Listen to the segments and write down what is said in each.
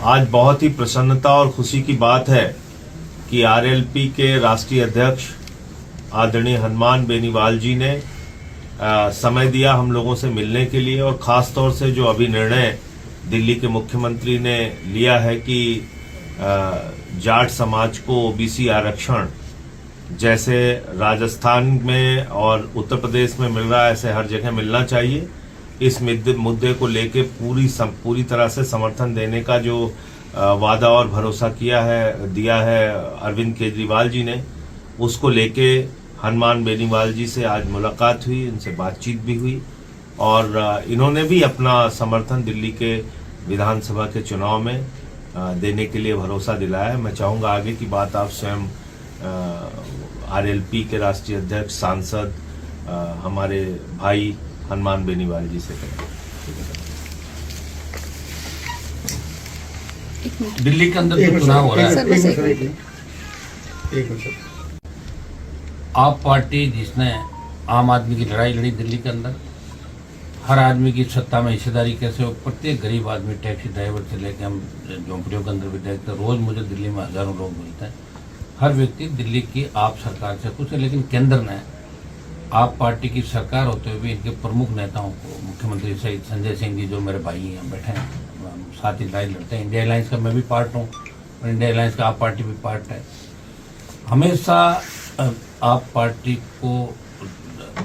आज बहुत ही प्रसन्नता और खुशी की बात है कि आरएलपी के राष्ट्रीय अध्यक्ष आदरणीय हनुमान बेनीवाल जी ने समय दिया हम लोगों से मिलने के लिए, और खास तौर से जो अभी निर्णय दिल्ली के मुख्यमंत्री ने लिया है कि जाट समाज को ओबीसी आरक्षण जैसे राजस्थान में और उत्तर प्रदेश में मिल रहा है ऐसे हर जगह मिलना चाहिए, इस मुद्दे को लेके पूरी तरह से समर्थन देने का जो वादा और भरोसा दिया है अरविंद केजरीवाल जी ने, उसको लेके हनुमान बेनीवाल जी से आज मुलाकात हुई, इनसे बातचीत भी हुई और इन्होंने भी अपना समर्थन दिल्ली के विधानसभा के चुनाव में देने के लिए भरोसा दिलाया है। मैं चाहूँगा आगे की बात आप स्वयं आरएलपी के राष्ट्रीय अध्यक्ष सांसद हमारे भाई हनुमान बेनीवाल जी से करें। दिल्ली के अंदर जो चुनाव हो रहा है, आप पार्टी जिसने आम आदमी की लड़ाई लड़ी दिल्ली के अंदर, हर आदमी की सत्ता में हिस्सेदारी कैसे हो, प्रत्येक गरीब आदमी टैक्सी ड्राइवर से लेकर हम झोंपड़ियों के अंदर भी देखते हैं, रोज मुझे दिल्ली में हजारों लोग मिलते हैं। हर व्यक्ति दिल्ली की आप सरकार से खुश है, लेकिन केंद्र ने आप पार्टी की सरकार होते हुए भी इनके प्रमुख नेताओं को, मुख्यमंत्री सहित संजय सिंह जी जो मेरे भाई हैं बैठे हैं, साथ ही लड़ाई लड़ते हैं। इंडिया अलायंस का मैं भी पार्ट हूँ और इंडिया अलायंस का आप पार्टी भी पार्ट है। हमेशा आप पार्टी को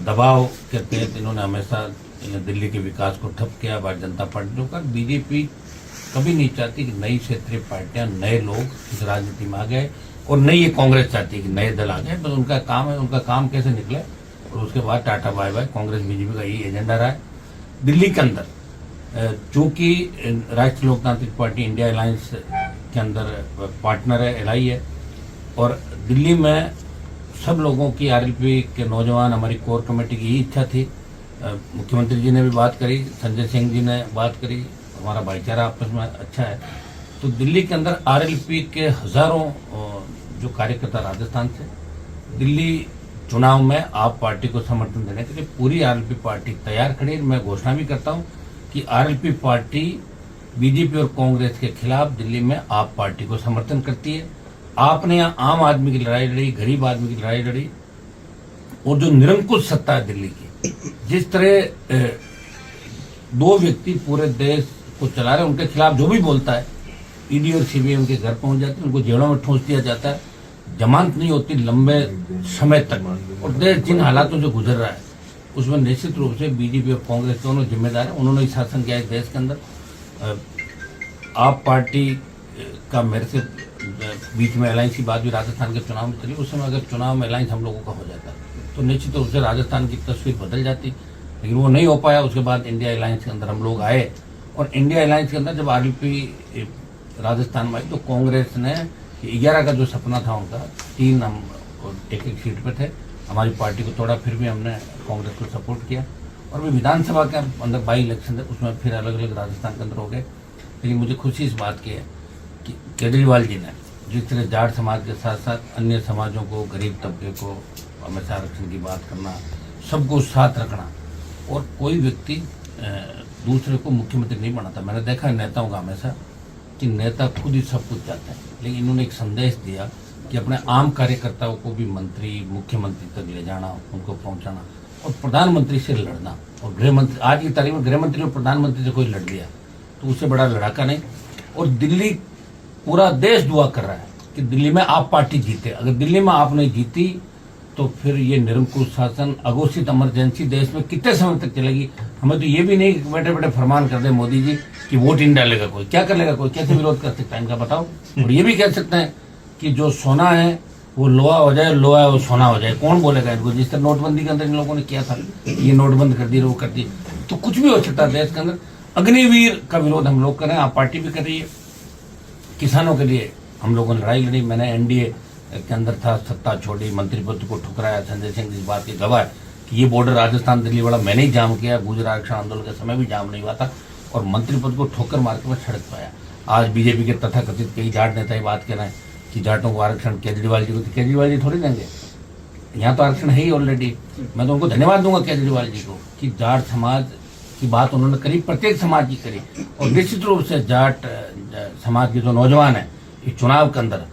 दबाव के तहत इन्होंने हमेशा दिल्ली के विकास को ठप किया। भारतीय जनता पार्टी का बीजेपी कभी नहीं चाहती कि नई क्षेत्रीय पार्टियां, नए लोग इस राजनीति में आ गए, और नई ये कांग्रेस चाहती है कि नए दल आ गए। बस उनका काम है, उनका काम कैसे निकले और उसके बाद tata bye bye. Congress BJP का यही एजेंडा रहा है दिल्ली के अंदर। चूंकि राष्ट्रीय लोकतांत्रिक पार्टी इंडिया अलायंस के अंदर पार्टनर है, एलआई है, और दिल्ली में सब लोगों की, आरएलपी के नौजवान, हमारी कोर कमेटी की यही इच्छा थी। मुख्यमंत्री जी ने भी बात करी, संजय सिंह जी ने बात करी, हमारा भाईचारा आपस में अच्छा है। तो दिल्ली के अंदर आरएलपी के हजारों जो कार्यकर्ता राजस्थान से दिल्ली चुनाव में आप पार्टी को समर्थन देने के लिए पूरी आरएलपी पार्टी तैयार खड़ी है। मैं घोषणा भी करता हूं कि आरएलपी पार्टी बीजेपी और कांग्रेस के खिलाफ दिल्ली में आप पार्टी को समर्थन करती है। आपने यहाँ आम आदमी की लड़ाई लड़ी, गरीब आदमी की लड़ाई लड़ी, और जो निरंकुश सत्ता है दिल्ली की, जिस तरह दो व्यक्ति पूरे देश को चला रहे, उनके खिलाफ जो भी बोलता है ईडी और सीबीआई उनके घर पहुंच जाती है, उनको जेलों में ठूंस दिया जाता है, जमानत नहीं होती लंबे समय तक। और देश जिन हालातों से गुजर रहा है उसमें निश्चित रूप से बीजेपी और कांग्रेस दोनों जिम्मेदार है। उन्होंने शासन किया है देश के अंदर। आप पार्टी का मेरे से बीच में अलायंस की बात भी राजस्थान के चुनाव में चली, उस समय अगर चुनाव में अलायंस हम लोगों का हो जाता तो निश्चित रूप से राजस्थान की तस्वीर बदल जाती, लेकिन वो नहीं हो पाया। उसके बाद इंडिया अलायंस के अंदर हम लोग आए, और इंडिया अलायंस के अंदर जब आरएलपी राजस्थान में आई तो कांग्रेस ने 11 का जो सपना था उनका, 3 हम एक सीट पे थे, हमारी पार्टी को तोड़ा, फिर भी हमने कांग्रेस को सपोर्ट किया। और भी विधानसभा के अंदर बाई इलेक्शन थे, उसमें फिर अलग अलग राजस्थान के अंदर हो गए। लेकिन मुझे खुशी इस बात की है कि केजरीवाल जी ने जिस तरह जाट समाज के साथ साथ अन्य समाजों को, गरीब तबके को हमेशा आरक्षण की बात करना, सबको साथ रखना, और कोई व्यक्ति दूसरे को मुख्यमंत्री नहीं बनाता। मैंने देखा है नेताओं का हमेशा कि नेता खुद ही सब कुछ चाहते हैं, लेकिन इन्होंने एक संदेश दिया कि अपने आम कार्यकर्ताओं को भी मंत्री, मुख्यमंत्री तक ले जाना, उनको पहुंचाना, और प्रधानमंत्री से लड़ना। और गृहमंत्री, आज की तारीख में गृहमंत्री और प्रधानमंत्री से कोई लड़ लिया तो उससे बड़ा लड़ाका नहीं। और दिल्ली, पूरा देश दुआ कर रहा है कि दिल्ली में आप पार्टी जीते। अगर दिल्ली में आप नहीं जीती तो फिर ये निरंकुश शासन, अघोषित इमरजेंसी देश में कितने समय तक चलेगी। हमें तो ये भी नहीं बैठे बैठे फरमान कर दे मोदी जी कि वोट इन डालेगा कोई, क्या कर लेगा कोई, कैसे विरोध कर सकता है इनका, बताओ। और ये भी कह सकते हैं कि जो सोना है वो लोहा हो जाए, लोहा है वो सोना हो जाए, कौन बोलेगा इनको। जिस तरह नोटबंदी के अंदर इन लोगों ने किया था, ये नोटबंद कर दी, वो कर दी, तो कुछ भी हो सकता है देश के अंदर। अग्निवीर का विरोध हम लोग करें, आप पार्टी भी कर रही है। किसानों के लिए हम लोगों ने लड़ाई लड़ी, मैंने एनडीए के अंदर था, सत्ता छोड़ी, मंत्री पद को ठुकराया। संजय सिंह इस बात की गवाह है कि ये बॉर्डर राजस्थान दिल्ली वाला मैंने ही जाम किया, गुजरात आरक्षण आंदोलन के समय भी जाम नहीं हुआ था, और मंत्री पद को ठोकर मार के मैं सड़क पाया। आज बीजेपी के तथाकथित कई जाट नेता ये बात कह रहे हैं कि जाटों को आरक्षण केजरीवाल जी को, तो केजरीवाल जी थोड़ी देंगे, यहाँ तो आरक्षण है ही ऑलरेडी। मैं तो उनको धन्यवाद दूंगा केजरीवाल जी को कि जाट समाज की बात उन्होंने करी, प्रत्येक समाज की करी। और निश्चित रूप से जाट समाज के जो नौजवान है इस चुनाव के अंदर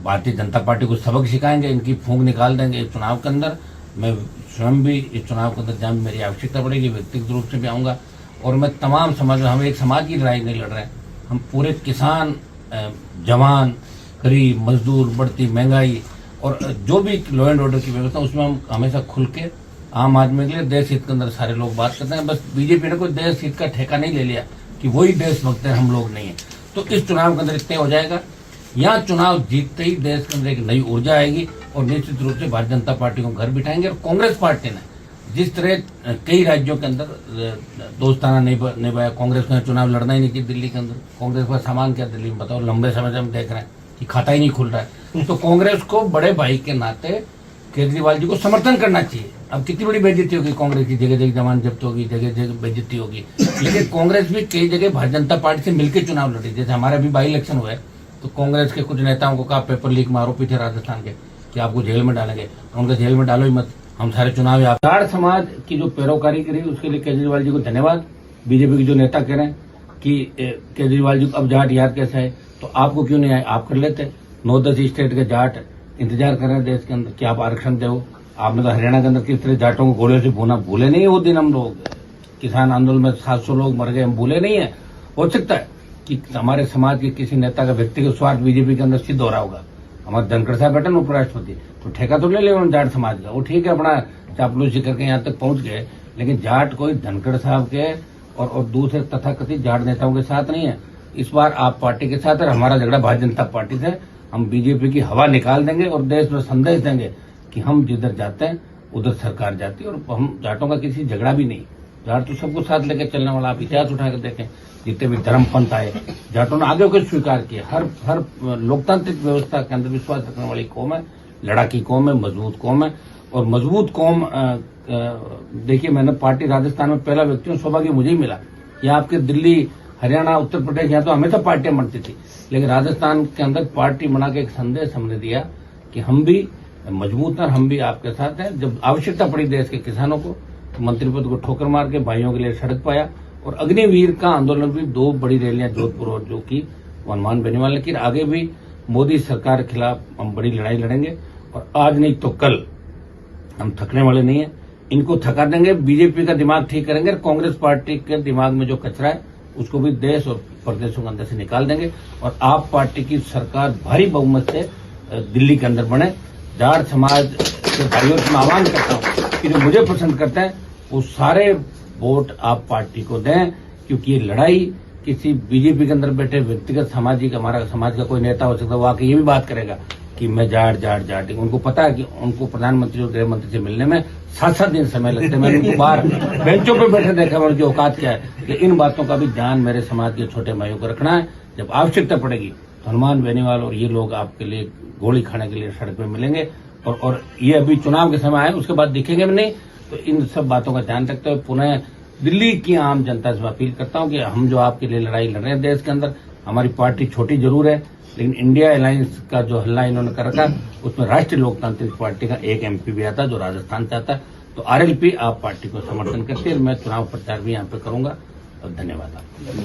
भारतीय जनता पार्टी को सबक सिखाएंगे, इनकी फूंक निकाल देंगे इस चुनाव के अंदर। मैं स्वयं भी इस चुनाव के अंदर जहाँ मेरी आवश्यकता पड़ेगी व्यक्तिगत रूप से भी आऊँगा। और मैं तमाम समाज में, हम एक समाज की लड़ाई नहीं लड़ रहे हैं, हम पूरे किसान, जवान, गरीब, मजदूर, बढ़ती महंगाई और जो भी लॉ एंड ऑर्डर की व्यवस्था, उसमें हम हमेशा खुल के आम आदमी के लिए देश हित के अंदर सारे लोग बात करते हैं। बस बीजेपी ने कोई देश हित का ठेका नहीं ले लिया कि वही देशभक्त है, हम लोग नहीं है। तो इस चुनाव के अंदर इतने हो जाएगा। यहाँ चुनाव जीतते ही देश के अंदर एक नई ऊर्जा आएगी और निश्चित रूप से भारतीय जनता पार्टी को घर बिठाएंगे। और कांग्रेस पार्टी ने जिस तरह कई राज्यों के अंदर दोस्ताना निभाया, कांग्रेस को चुनाव लड़ना ही नहीं चाहिए दिल्ली के अंदर। कांग्रेस का सामान क्या दिल्ली में बताओ, लंबे समय से हम देख रहे हैं कि खाता ही नहीं खुल रहा है। तो कांग्रेस को बड़े भाई के नाते केजरीवाल जी को समर्थन करना चाहिए। अब कितनी बड़ी बेइज्जती होगी कांग्रेस की, जगह जगह जमान जब्त होगी, जगह जगह बेइज्जती होगी। लेकिन कांग्रेस भी कई जगह भारतीय जनता पार्टी से मिलकर चुनाव लड़ी। जैसे हमारे अभी बाई इलेक्शन हुआ है तो कांग्रेस के कुछ नेताओं को कहा पेपर लीक में आरोपी थे राजस्थान के कि आपको जेल में डालेंगे, उनका जेल में डालो ही मत, हम सारे चुनाव। जाट समाज की जो पैरोकारी करी उसके लिए केजरीवाल जी को धन्यवाद। बीजेपी के जो नेता कह रहे हैं कि केजरीवाल जी को अब जाट याद कैसा है, तो आपको क्यों नहीं आए, आप कर लेते। 9-10 स्टेट के जाट इंतजार कर रहे हैं देश के अंदर कि आप आरक्षण दो। आपने तो हरियाणा के अंदर किस तरह जाटों को गोलियों से भूना, भूले नहीं है वो दिन। हम लोग किसान आंदोलन में 700 लोग मर गए, हम भूले नहीं है। हो सकता है कि हमारे समाज के किसी नेता का व्यक्तिगत स्वार्थ बीजेपी के अंदर सिद्ध हो रहा होगा। हमारे धनखड़ साहब बैठे ना उपराष्ट्रपति, तो ठेका तो ले उन्होंने जाट समाज का, वो ठीक है अपना चापलूसी करके यहाँ तक पहुंच गए। लेकिन जाट कोई धनखड़ साहब के और दूसरे तथाकथित जाट नेताओं के साथ नहीं है। इस बार आप पार्टी के साथ है, हमारा झगड़ा भारतीय जनता पार्टी से। हम बीजेपी की हवा निकाल देंगे और देश में संदेश देंगे कि हम जिधर जाते हैं उधर सरकार जाती है। और हम जाटों का किसी झगड़ा भी नहीं, जाट तो सबको साथ लेकर चलने वाला। आप इतिहास उठाकर देखें, जितने भी धर्म पंथ आए जाटों ने आगे होकर स्वीकार किया। हर लोकतांत्रिक व्यवस्था के अंदर विश्वास रखने वाली कौम है, लड़ाकी कौम है, मजबूत कौम है। और मजबूत कौम देखिए, मैंने पार्टी राजस्थान में पहला व्यक्ति हूँ, सौभाग्य मुझे ही मिला। यहाँ आपके दिल्ली, हरियाणा, उत्तर प्रदेश, यहाँ तो हमेशा पार्टियां बनती थी, लेकिन राजस्थान के अंदर पार्टी बना के एक संदेश हमने दिया कि हम भी मजबूत हैं, हम भी आपके साथ हैं। जब आवश्यकता पड़ी देश के किसानों को, तो मंत्री पद को ठोकर मार के भाइयों के लिए सड़क पाया। और अग्निवीर का आंदोलन भी 2 बड़ी रैलियां जोधपुर और जो की हनुमान बेनीवाल। लेकिन आगे भी मोदी सरकार के खिलाफ हम बड़ी लड़ाई लड़ेंगे और आज नहीं तो कल हम थकने वाले नहीं है। इनको थका देंगे, बीजेपी का दिमाग ठीक करेंगे। कांग्रेस पार्टी के दिमाग में जो कचरा है उसको भी देश और प्रदेशों के अंदर से निकाल देंगे और आप पार्टी की सरकार भारी बहुमत से दिल्ली के अंदर बने। जाट समाज के भाइयों से मैं आह्वान करता हूँ कि जो मुझे पसंद करते हैं वो सारे वोट आप पार्टी को दें, क्योंकि ये लड़ाई किसी बीजेपी के अंदर बैठे व्यक्तिगत सामाजिक, हमारा समाज का कोई नेता हो सकता है वो आके ये भी बात करेगा कि मैं जाट। उनको पता है कि उनको प्रधानमंत्री और गृह मंत्री से मिलने में 7-7 दिन समय लगते हैं। मैंने उनको बाहर बेंचों पे बैठे देखा, उनकी औकात क्या है। कि इन बातों का भी ध्यान मेरे समाज के छोटे भाइयों को रखना है। जब आवश्यकता पड़ेगी तो हनुमान बेनीवाल और ये लोग आपके लिए गोली खाने के लिए सड़क पे मिलेंगे। और ये अभी चुनाव के समय आए, उसके बाद दिखेंगे भी नहीं। तो इन सब बातों का ध्यान रखते हुए पुनः दिल्ली की आम जनता से अपील करता हूं कि हम जो आपके लिए लड़ाई लड़ रहे हैं देश के अंदर, हमारी पार्टी छोटी जरूर है, लेकिन इंडिया अलायंस का जो हल्ला इन्होंने कर रखा उसमें राष्ट्रीय लोकतांत्रिक पार्टी का एक MP भी आता जो राजस्थान से आता। तो RLP आप पार्टी को समर्थन करती है। मैं चुनाव प्रचार भी यहाँ पे करूंगा। और धन्यवाद आपको।